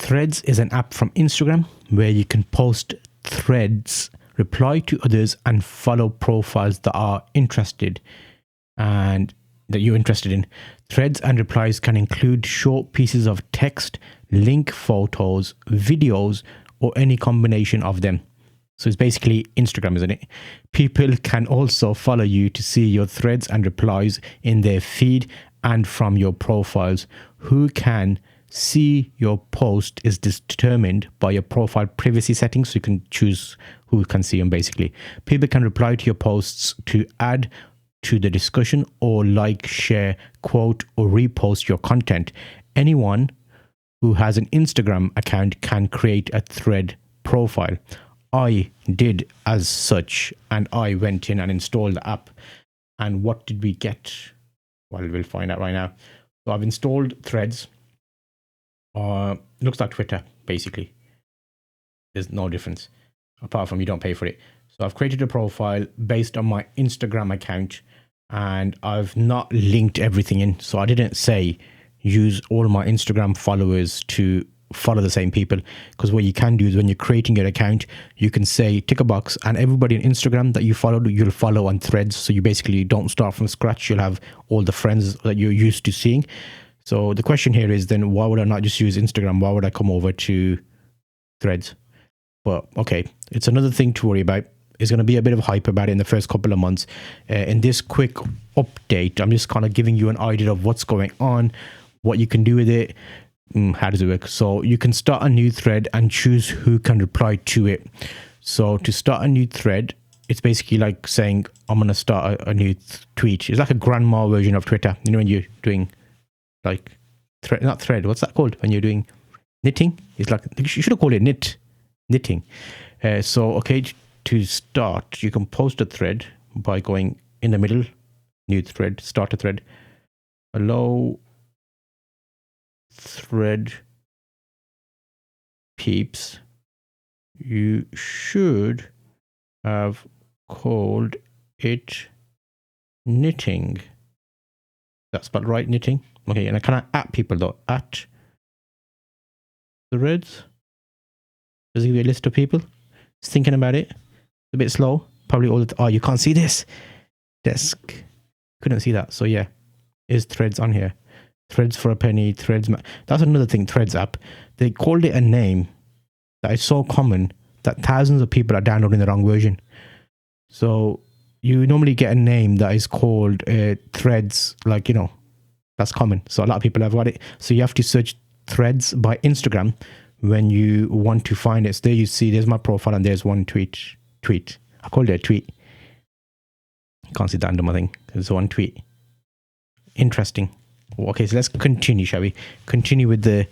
Threads is an app from Instagram where you can post threads, reply to others, and follow profiles that are interested and that you're interested in. Threads and replies can include short pieces of text, link photos, videos, or any combination of them. So it's basically Instagram, isn't it? People can also follow you to see your threads and replies in their feed and from your profiles. Who can see your post is determined by your profile privacy settings. So you can choose who can see them, basically. People can reply to your posts to add to the discussion or like, share, quote, or repost your content. Anyone who has an Instagram account can create a thread profile. I did as such, and I went in and installed the app. And what did we get? Well, we'll find out right now. So I've installed Threads. Looks like Twitter, basically. There's no difference, apart from you don't pay for it. So I've created a profile based on my Instagram account, and I've not linked everything in. So I didn't say use all my Instagram followers to follow the same people, because what you can do is when you're creating your account, you can say tick a box and everybody on Instagram that you followed, you'll follow on Threads. So you basically don't start from scratch. You'll have all the friends that you're used to seeing. So the question here is then, why would I not just use Instagram? Why would I come over to Threads? But okay, it's another thing to worry about. It's going to be a bit of hype about it in the first couple of months. In this quick update, I'm just kind of giving you an idea of what's going on, what you can do with it. How does it work? So you can start a new thread and choose who can reply to it. So to start a new thread, it's basically like saying, I'm going to start a new tweet. It's like a grandma version of Twitter. You know, when you're doing like, not thread, what's that called? When you're doing knitting? It's like, you should have called it knitting. So, okay, to start, you can post a thread by going in the middle, new thread, start a thread. Hello, thread peeps, you should have called it knitting. That's spelled right, knitting. Okay, and I cannot at people though. At Threads. Does it give you a list of people? Just thinking about it. A bit slow. Probably all the oh, you can't see this. Desk. Couldn't see that. So yeah, is Threads on here? Threads for a penny, Threads. That's another thing, Threads app. They called it a name that is so common that thousands of people are downloading the wrong version. So you normally get a name that is called Threads, like, you know, that's common. So a lot of people have got it. So you have to search Threads by Instagram when you want to find it. So there you see, there's my profile and there's one tweet. I called it a tweet. You can't see that under my thing. There's one tweet. Interesting. Okay, so let's continue, shall we? Continue with the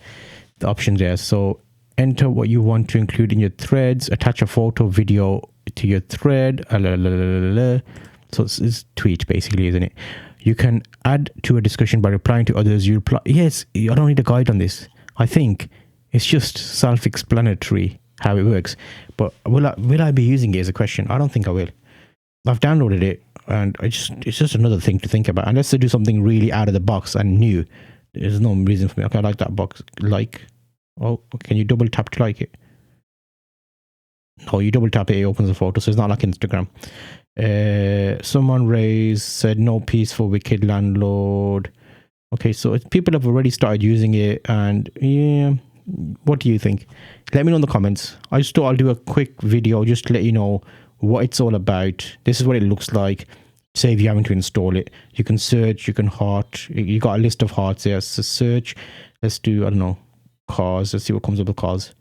options there. So enter what you want to include in your threads, attach a photo, video to your thread. So it's tweet basically, isn't it? You can add to a discussion by replying to others. You reply. Yes, I don't need a guide on this. I think it's just self-explanatory how it works. But will I be using it is a question. I don't think I will. I've downloaded it. And it's just another thing to think about. Unless they do something really out of the box and new, there's no reason for me. Okay, I like that box. Like, oh, can you double tap to like it? No, you double tap it, it opens a photo. So it's not like Instagram. Someone said no peace for wicked landlord. Okay, so people have already started using it, and yeah, what do you think? Let me know in the comments. I just thought I'll do a quick video just to let you know what it's all about. This is what it looks like. Save you having to install it. You can search, you can heart. You got a list of hearts there. So search. Let's do, I don't know, cars. Let's see what comes up with cars.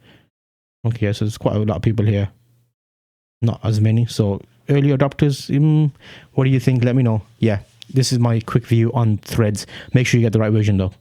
Okay, so there's quite a lot of people here. Not as many. So early adopters, what do you think? Let me know. Yeah, this is my quick view on Threads. Make sure you get the right version though.